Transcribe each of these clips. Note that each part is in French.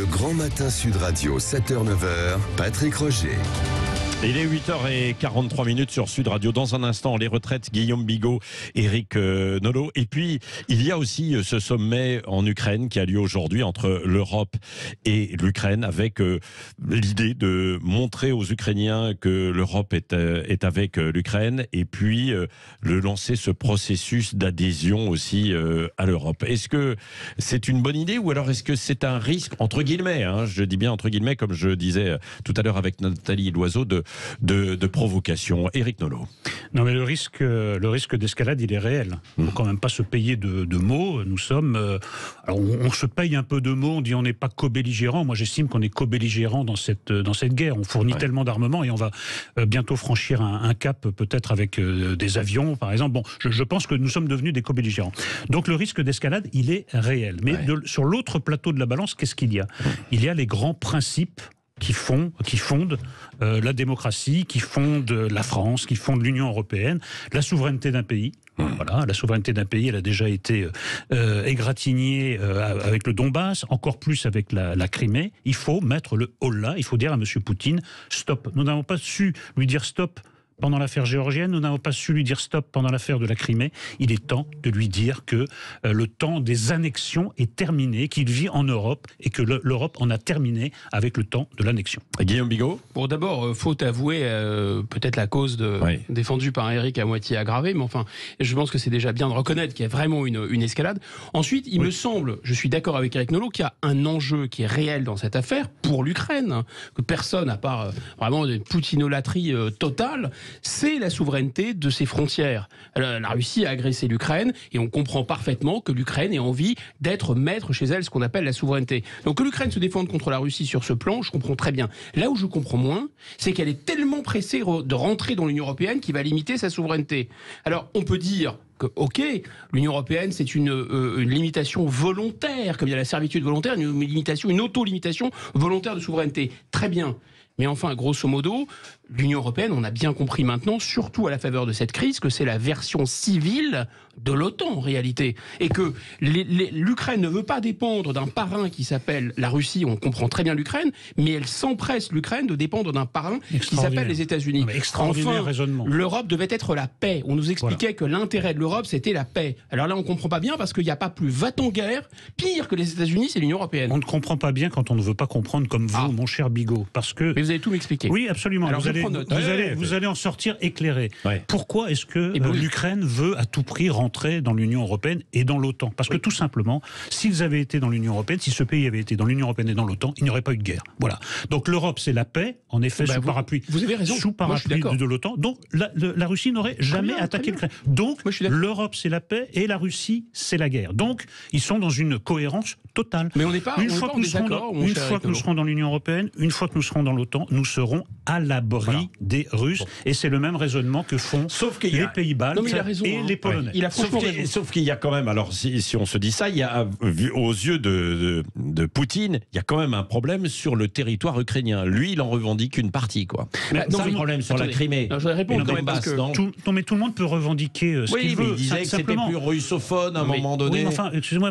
Le Grand Matin Sud Radio, 7h-9h, Patrick Roger. Il est 8h43 sur Sud Radio. Dans un instant, les retraites, Guillaume Bigot, Éric Nolot. Et puis, il y a aussi ce sommet en Ukraine qui a lieu aujourd'hui entre l'Europe et l'Ukraine, avec l'idée de montrer aux Ukrainiens que l'Europe est avec l'Ukraine, et puis de lancer ce processus d'adhésion aussi à l'Europe. Est-ce que c'est une bonne idée, ou alors est-ce que c'est un risque, entre guillemets, je dis bien entre guillemets, comme je disais tout à l'heure avec Nathalie Loiseau, de provocation. Éric Nolot. Non, mais le risque d'escalade, il est réel. Il ne faut quand même pas se payer de mots. Nous sommes... alors on se paye un peu de mots, on dit on n'est pas co-belligérant. Moi, j'estime qu'on est co-belligérant dans cette guerre. On fournit tellement d'armements et on va bientôt franchir un cap, peut-être avec des avions, par exemple. Bon, je pense que nous sommes devenus des co-belligérants. Donc le risque d'escalade, il est réel. Mais sur l'autre plateau de la balance, qu'est-ce qu'il y a ? Il y a les grands principes qui fondent la démocratie, qui fondent la France, qui fondent l'Union européenne, la souveraineté d'un pays. Voilà, la souveraineté d'un pays, elle a déjà été égratignée avec le Donbass, encore plus avec la Crimée. Il faut mettre le holà, il faut dire à M. Poutine, stop. Nous n'avons pas su lui dire stop pendant l'affaire géorgienne, nous n'avons pas su lui dire stop pendant l'affaire de la Crimée. Il est temps de lui dire que le temps des annexions est terminé, qu'il vit en Europe et que l'Europe en a terminé avec le temps de l'annexion. Guillaume Bigot ? Bon, d'abord, faut avouer peut-être la cause défendue par Éric à moitié aggravée, mais enfin, je pense que c'est déjà bien de reconnaître qu'il y a vraiment une escalade. Ensuite, il me semble, je suis d'accord avec Éric Nolot, qu'il y a un enjeu qui est réel dans cette affaire pour l'Ukraine, que personne, à part vraiment une poutinolâtrie totale, c'est la souveraineté de ses frontières. La Russie a agressé l'Ukraine et on comprend parfaitement que l'Ukraine ait envie d'être maître chez elle, ce qu'on appelle la souveraineté. Donc que l'Ukraine se défende contre la Russie sur ce plan, je comprends très bien. Là où je comprends moins, c'est qu'elle est tellement pressée de rentrer dans l'Union européenne qu'il va limiter sa souveraineté. Alors on peut dire que, ok, l'Union européenne, c'est une limitation volontaire, comme il y a la servitude volontaire, une auto-limitation volontaire de souveraineté. Très bien. Mais enfin, grosso modo, l'Union européenne, on a bien compris maintenant, surtout à la faveur de cette crise, que c'est la version civile de l'OTAN en réalité. Et que l'Ukraine ne veut pas dépendre d'un parrain qui s'appelle la Russie, on comprend très bien l'Ukraine, mais elle s'empresse, l'Ukraine, de dépendre d'un parrain qui s'appelle les États-Unis. Extraordinaire raisonnement. L'Europe devait être la paix. On nous expliquait que l'intérêt de l'Europe, c'était la paix. Alors là, on ne comprend pas bien parce qu'il n'y a pas plus va-t-en-guerre, pire que les États-Unis, c'est l'Union européenne. On ne comprend pas bien quand on ne veut pas comprendre comme vous, mon cher Bigot. Parce que... Mais vous allez tout m'expliquer. Oui, absolument. Alors, vous allez en sortir éclairé. Pourquoi est-ce que l'Ukraine veut à tout prix rentrer dans l'Union européenne et dans l'OTAN ? Parce que tout simplement, s'ils avaient été dans l'Union européenne, si ce pays avait été dans l'Union européenne et dans l'OTAN, il n'y aurait pas eu de guerre. Voilà. Donc l'Europe, c'est la paix, en effet, sous parapluie. Vous avez raison. Sous parapluie de l'OTAN. Donc la Russie n'aurait jamais attaqué l'Ukraine. Donc l'Europe, c'est la paix et la Russie, c'est la guerre. Donc ils sont dans une cohérence totale. Mais on n'est pas, une fois que nous serons dans l'Union européenne, une fois que nous serons dans l'OTAN, nous serons à l'abri des Russes. Et c'est le même raisonnement que font les Pays-Baltes et les Polonais. Sauf qu'il y a quand même, alors si on se dit ça, il y a, aux yeux de Poutine, il y a quand même un problème sur le territoire ukrainien. Lui, il en revendique une partie, quoi. C'est un problème sur la Crimée. Je vais répondre quand même parce que... mais tout le monde peut revendiquer ce qu'il veut. Mais il disait que c'était plus russophone à un moment donné. Oui, mais enfin, excusez-moi,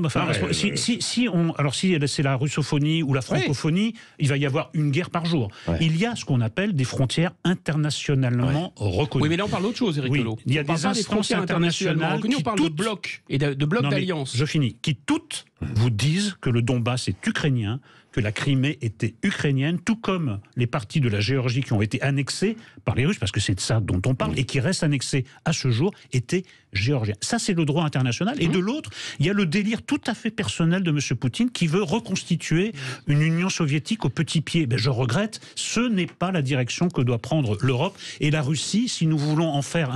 si c'est la russophonie ou la francophonie, il va y avoir une guerre par jour. Il y a ce qu'on appelle des frontières internationalement reconnues. Oui, mais là on parle d'autre chose, Éric Nolot. Il y a des instances internationales qui on parle de blocs et de blocs d'alliance. Je finis. Qui toutes vous disent que le Donbass est ukrainien, que la Crimée était ukrainienne, tout comme les parties de la Géorgie qui ont été annexées par les Russes, parce que c'est de ça dont on parle, et qui restent annexées à ce jour, étaient géorgiennes. Ça, c'est le droit international. Et de l'autre, il y a le délire tout à fait personnel de M. Poutine qui veut reconstituer une Union soviétique au petit pied. Je regrette, ce n'est pas la direction que doit prendre l'Europe. Et la Russie, si nous voulons en refaire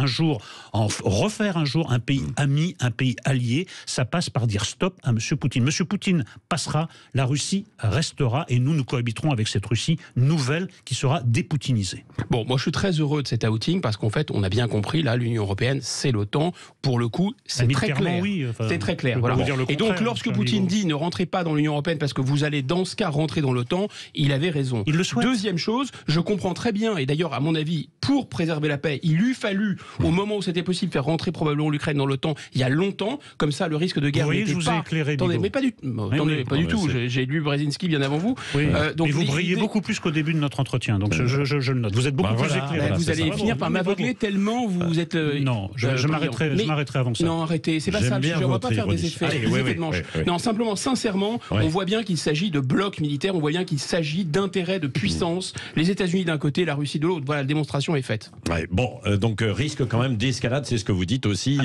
un jour un pays ami, un pays allié, ça passe par dire stop à M. Poutine. M. Poutine passera, la Russie restera, et nous cohabiterons avec cette Russie nouvelle qui sera dépoutinisée. Bon, moi je suis très heureux de cet outing parce qu'en fait, on a bien compris, là, l'Union européenne, c'est l'OTAN. Pour le coup, c'est très clair. C'est très clair. Voilà. Et donc, lorsque Poutine dit ne rentrez pas dans l'Union européenne parce que vous allez dans ce cas rentrer dans l'OTAN, il avait raison. Il le souhaite. Deuxième chose, je comprends très bien, et d'ailleurs, à mon avis, pour préserver la paix, il eût fallu, au moment où c'était possible, faire rentrer probablement l'Ukraine dans l'OTAN il y a longtemps, comme ça le risque de guerre n'était pas... éclairé, attendez, mais pas du tout. Pas du tout. J'ai lu Brzezinski bien avant vous. Oui. Donc, et vous brillez beaucoup plus qu'au début de notre entretien. Donc je le note. Vous êtes beaucoup plus éclairé. Vous allez finir par m'aveugler tellement vous êtes. Non, je m'arrêterai avant ça. Non, arrêtez. C'est pas ça. Je ne vais pas faire des effets de manche. Non, simplement, sincèrement, on voit bien qu'il s'agit de blocs militaires. On voit bien qu'il s'agit d'intérêts, de puissance. Les États-Unis d'un côté, la Russie de l'autre. Voilà, la démonstration est faite. Ouais, bon, donc risque quand même d'escalade, c'est ce que vous dites aussi.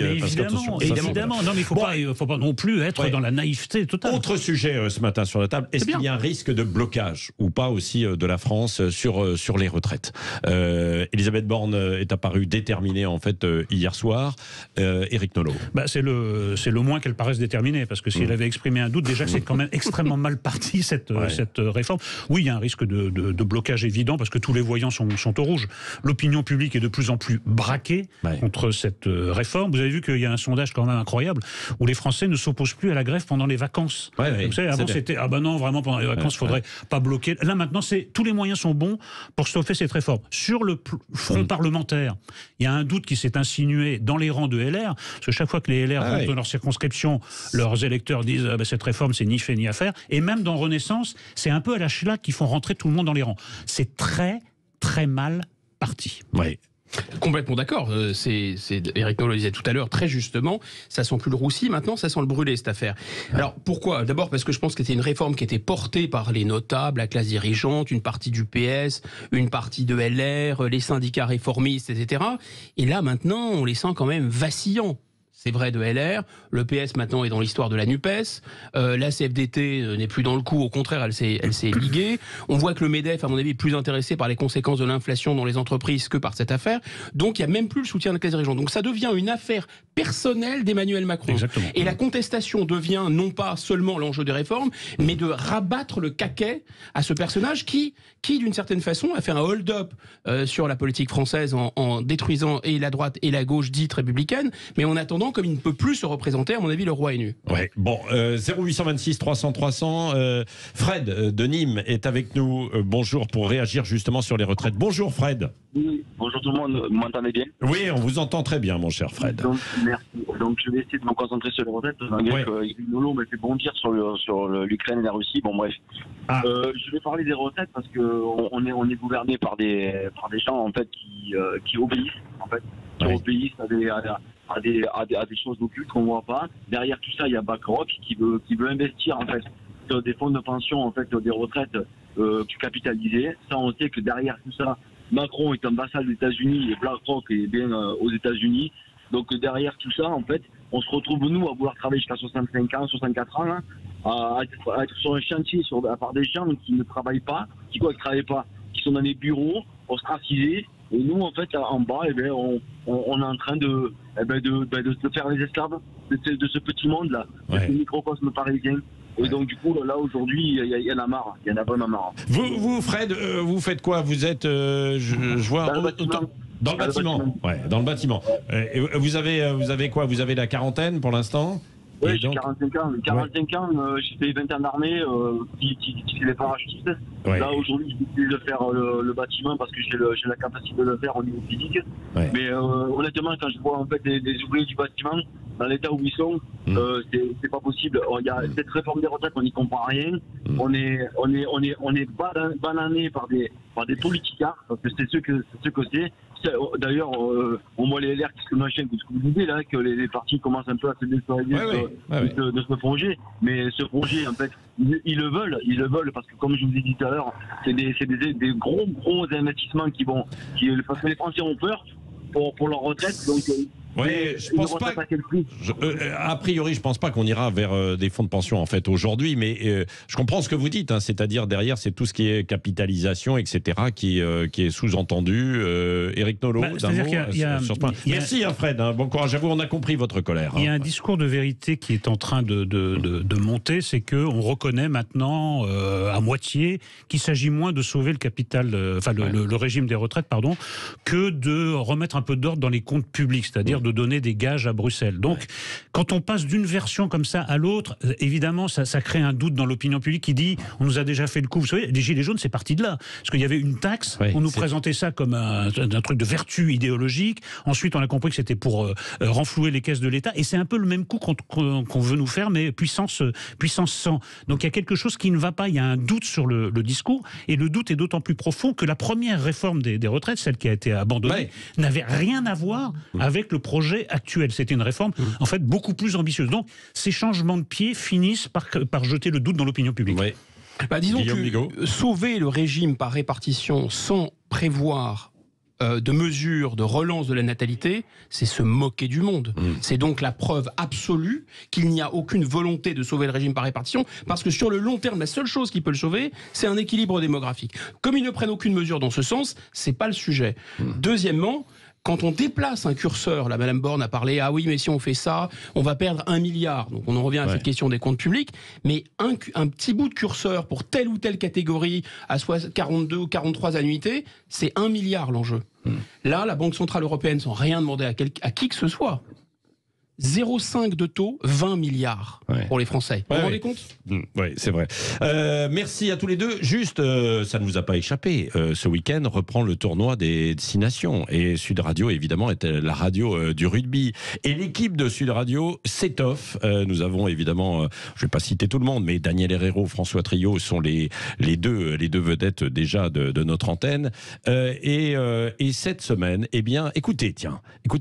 Évidemment. Non, mais il faut pas non plus être dans la naïveté totale. Autre sujet ce matin sur la table. Est-ce qu'il y a un risque de blocage ou pas aussi de la France sur les retraites? Elisabeth Borne est apparue déterminée en fait hier soir. Éric Nolot. C'est le moins qu'elle paraisse déterminée, parce que si elle avait exprimé un doute, déjà que c'est quand même extrêmement mal parti cette réforme. Oui, il y a un risque de blocage évident, parce que tous les voyants sont au rouge. L'opinion publique est de plus en plus braquée contre cette réforme. Vous avez vu qu'il y a un sondage quand même incroyable où les Français ne s'opposent plus à la grève pendant les vacances. Vous savez, avant c'était non, vraiment pendant les vacances, il faudrait pas bloquer. Là maintenant, tous les moyens sont bons pour stopper cette réforme. Sur le front parlementaire, il y a un doute qui s'est insinué dans les rangs de LR, parce que chaque fois que les LR rentrent dans leur circonscription, leurs électeurs disent cette réforme c'est ni fait ni à faire. Et même dans Renaissance, c'est un peu à la Schlag qu'ils font rentrer tout le monde dans les rangs. C'est très très mal parti. Oui. Complètement d'accord. Éric Nolot le disait tout à l'heure, très justement, ça sent plus le roussi, maintenant ça sent le brûlé, cette affaire. Alors pourquoi? D'abord parce que je pense que c'était une réforme qui était portée par les notables, la classe dirigeante, une partie du PS, une partie de LR, les syndicats réformistes, etc. Et là maintenant, on les sent quand même vacillants. C'est vrai de LR, le PS maintenant est dans l'histoire de la NUPES, la CFDT n'est plus dans le coup, au contraire elle s'est liguée. On voit que le MEDEF, à mon avis, est plus intéressé par les conséquences de l'inflation dans les entreprises que par cette affaire. Donc il n'y a même plus le soutien de la classe dirigeante. Donc ça devient une affaire personnelle d'Emmanuel Macron. Exactement. Et la contestation devient non pas seulement l'enjeu des réformes, mais de rabattre le caquet à ce personnage qui d'une certaine façon, a fait un hold-up sur la politique française en détruisant et la droite et la gauche dite républicaine, mais en attendant, comme il ne peut plus se représenter, à mon avis, le roi est nu. Ouais. Bon, 0826 300 300. Fred de Nîmes est avec nous. Bonjour, pour réagir justement sur les retraites. Bonjour Fred. Oui, bonjour tout le monde. Vous m'entendez bien? Oui, on vous entend très bien, mon cher Fred. Donc, merci. Donc je vais essayer de me concentrer sur les retraites. Nolot me fait bondir sur l'Ukraine et la Russie. Bon bref. Je vais parler des retraites parce que on est gouverné par des gens en fait qui obéissent en fait, obéissent à des choses occultes qu'on voit pas. Derrière tout ça, il y a BlackRock qui veut investir en fait sur des fonds de pension en fait, des retraites capitalisées. Ça, on sait que derrière tout ça, Macron est un vassal des États-Unis et BlackRock est bien aux États-Unis. Donc derrière tout ça, en fait, on se retrouve nous à vouloir travailler jusqu'à 65 ans, 64 ans, à être sur un chantier par des gens qui ne travaillent pas, qui travaillent pas, qui sont dans des bureaux, ostracisés. Et nous, en fait, en bas, on est en train de faire les esclaves de ce petit monde-là, de ce microcosme parisien. Et donc, du coup, là, aujourd'hui, il y en a marre. Il y en a vraiment marre. Vous Fred, vous faites quoi? Vous êtes, je vois... Dans le bâtiment. Dans le bâtiment. Ouais, dans le bâtiment. Vous avez quoi? Vous avez la quarantaine pour l'instant? Oui, j'ai 45 ans. 45 ans, j'ai fait 20 ans d'armée, qui fait les parachutistes. Là, aujourd'hui, j'ai décidé de faire le bâtiment parce que j'ai la capacité de le faire au niveau physique. Mais honnêtement, quand je vois en fait des ouvriers du bâtiment, dans l'état où ils sont, c'est pas possible. Il y a cette réforme des retraites, on n'y comprend rien. On est banané par des politicards, parce que c'est ce que c'est. D'ailleurs, on voit les LR qui se machin, ce que vous disiez là, que les partis commencent un peu à se déstabiliser de ce projet. Mais ce projet, en fait, ils le veulent parce que, comme je vous ai dit tout à l'heure, c'est des gros investissements parce que les Français ont peur pour leur retraite, donc. Je pense pas. A priori, je pense pas qu'on ira vers des fonds de pension en fait aujourd'hui, mais je comprends ce que vous dites. C'est-à-dire derrière, c'est tout ce qui est capitalisation, etc., qui est sous-entendu. Éric Nolot, d'un mot sur ce point. Merci, Fred. Bon courage à vous. On a compris votre colère. Il y a un discours de vérité qui est en train de monter, c'est que on reconnaît maintenant à moitié qu'il s'agit moins de sauver le capital, le régime des retraites, pardon, que de remettre un peu d'ordre dans les comptes publics, c'est-à-dire c'est-à-dire de donner des gages à Bruxelles. Donc, quand on passe d'une version comme ça à l'autre, évidemment, ça crée un doute dans l'opinion publique qui dit on nous a déjà fait le coup. Vous savez, les Gilets jaunes, c'est parti de là. Parce qu'il y avait une taxe, on nous présentait ça comme un truc de vertu idéologique. Ensuite, on a compris que c'était pour renflouer les caisses de l'État. Et c'est un peu le même coup qu'on veut nous faire, mais puissance 100. Donc il y a quelque chose qui ne va pas. Il y a un doute sur le discours. Et le doute est d'autant plus profond que la première réforme des retraites, celle qui a été abandonnée, n'avait rien à voir avec le projet actuel. C'était une réforme, en fait, beaucoup plus ambitieuse. Donc, ces changements de pied finissent par jeter le doute dans l'opinion publique. Disons que sauver le régime par répartition sans prévoir de mesures de relance de la natalité, c'est se moquer du monde. C'est donc la preuve absolue qu'il n'y a aucune volonté de sauver le régime par répartition, parce que sur le long terme, la seule chose qui peut le sauver, c'est un équilibre démographique. Comme ils ne prennent aucune mesure dans ce sens, c'est pas le sujet. Deuxièmement, quand on déplace un curseur, là, Madame Borne a parlé, ah oui, mais si on fait ça, on va perdre 1 milliard. Donc on en revient à cette question des comptes publics. Mais un petit bout de curseur pour telle ou telle catégorie à soit 42 ou 43 annuités, c'est 1 milliard l'enjeu. Là, la Banque Centrale Européenne, sans rien demander à qui que ce soit, 0,5 de taux, 20 milliards pour les Français. Vous vous rendez compte ? Oui, c'est vrai. Merci à tous les deux. Juste, ça ne vous a pas échappé. Ce week-end reprend le tournoi des 6 nations. Et Sud Radio, évidemment, est la radio du rugby. Et l'équipe de Sud Radio s'étoffe. Nous avons évidemment, je ne vais pas citer tout le monde, mais Daniel Herrero, François Trio sont les deux vedettes déjà de notre antenne. Et cette semaine, eh bien, écoutez,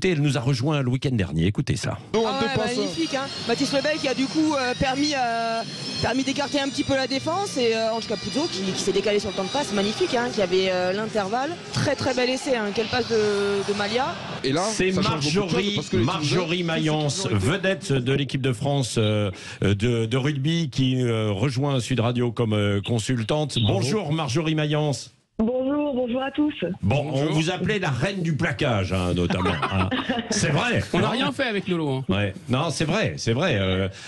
elle nous a rejoint le week-end dernier. Écoutez ça. Magnifique, hein. Mathis Lebel qui a du coup permis d'écarter un petit peu la défense, et Ange Capuzzo qui s'est décalé sur le temps de passe, magnifique, hein, qui avait l'intervalle. Très très bel essai, hein. Quelle passe de Malia. Et là, c'est Marjorie Mayence, vedette de l'équipe de France de rugby, qui rejoint Sud Radio comme consultante. Bonjour Marjorie Mayence. Bonjour à tous. Bon, on vous appelait la reine du plaquage, hein, notamment. Hein. C'est vrai. On n'a rien fait avec Lolo. Hein. Ouais. Non, c'est vrai.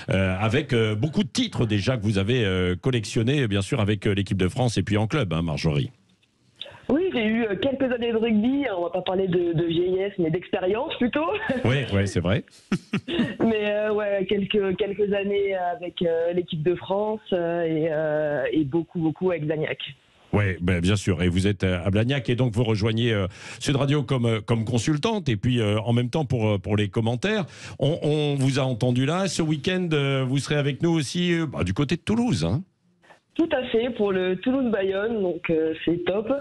Avec beaucoup de titres déjà que vous avez collectionnés, bien sûr, avec l'équipe de France et puis en club, hein, Marjorie. Oui, j'ai eu quelques années de rugby. On va pas parler de vieillesse, mais d'expérience plutôt. Oui, c'est vrai. Mais quelques années avec l'équipe de France et beaucoup avec Blagnac. Oui, bien sûr. Et vous êtes à Blagnac, et donc vous rejoignez Sud Radio comme consultante, et puis en même temps pour les commentaires. On vous a entendu là. Ce week-end, vous serez avec nous aussi du côté de Toulouse. Hein. Tout à fait, pour le Toulouse-Bayonne, donc c'est top.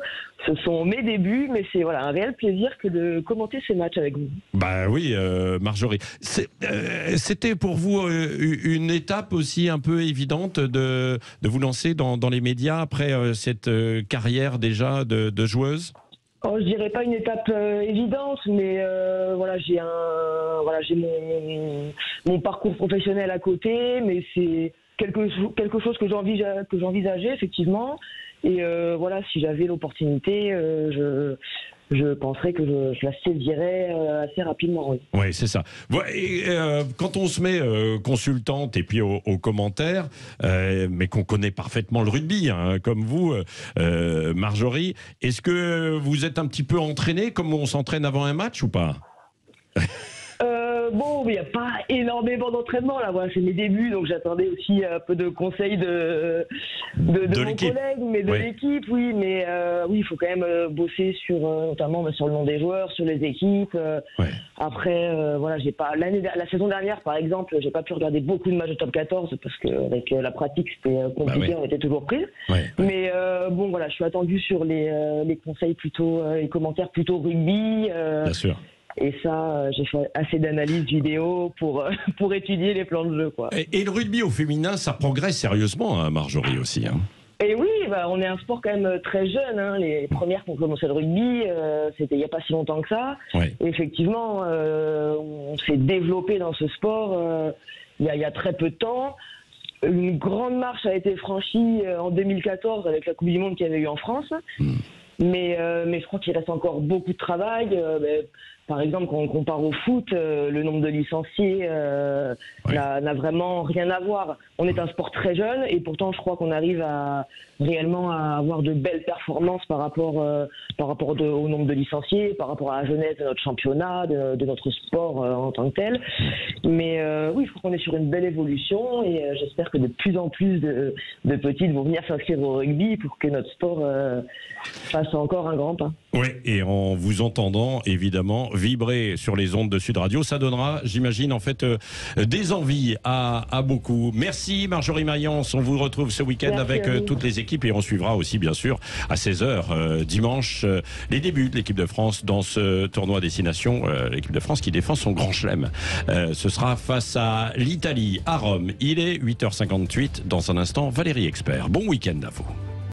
Ce sont mes débuts, mais c'est un réel plaisir que de commenter ces matchs avec vous. Bah oui, Marjorie. C'était pour vous une étape aussi un peu évidente de vous lancer dans les médias après cette carrière déjà de joueuse ? Je dirais pas une étape évidente, mais j'ai mon parcours professionnel à côté, mais c'est quelque chose que j'envisageais effectivement, et si j'avais l'opportunité, je penserais que je la saisirais assez rapidement. Oui, c'est ça. Et, quand on se met consultante et puis aux commentaires, mais qu'on connaît parfaitement le rugby, hein, comme vous, Marjorie, est-ce que vous êtes un petit peu entraînée comme on s'entraîne avant un match ou pas ? Il n'y a pas énormément d'entraînement là. C'est mes débuts, donc j'attendais aussi un peu de conseils de mon collègue, mais de l'équipe, oui. Mais il faut quand même bosser notamment sur le nom des joueurs, sur les équipes. Après, j'ai pas la saison dernière, par exemple, j'ai pas pu regarder beaucoup de matchs de top 14 parce que avec la pratique c'était compliqué, on était toujours pris. Mais je suis attendu sur les conseils plutôt, les commentaires plutôt rugby. Bien sûr. Et ça, j'ai fait assez d'analyses vidéo pour étudier les plans de jeu, quoi. Et le rugby au féminin, ça progresse sérieusement, hein, Marjorie, aussi. Hein. Et oui, on est un sport quand même très jeune. Hein. Les premières qui ont commencé le rugby, c'était il n'y a pas si longtemps que ça. Et effectivement, on s'est développé dans ce sport il y a très peu de temps. Une grande marche a été franchie en 2014 avec la Coupe du Monde qu'il y avait eu en France. Mais je crois qu'il reste encore beaucoup de travail. par exemple, quand on compare au foot, le nombre de licenciés n'a vraiment rien à voir. On est un sport très jeune et pourtant je crois qu'on arrive réellement à avoir de belles performances par rapport au nombre de licenciés, par rapport à la jeunesse de notre championnat, de notre sport en tant que tel. Mais oui, je crois qu'on est sur une belle évolution et j'espère que de plus en plus de petites vont venir s'inscrire au rugby pour que notre sport fasse encore un grand pas. Oui, et en vous entendant, évidemment, vibrer sur les ondes de Sud Radio, ça donnera, j'imagine, en fait, des envies à beaucoup. Merci Marjorie Mayence, on vous retrouve ce week-end avec toutes les équipes et on suivra aussi, bien sûr, à 16h dimanche, les débuts de l'équipe de France dans ce tournoi Destination, l'équipe de France qui défend son grand chelem. Ce sera face à l'Italie, à Rome. Il est 8h58, dans un instant, Valérie Expert. Bon week-end à vous.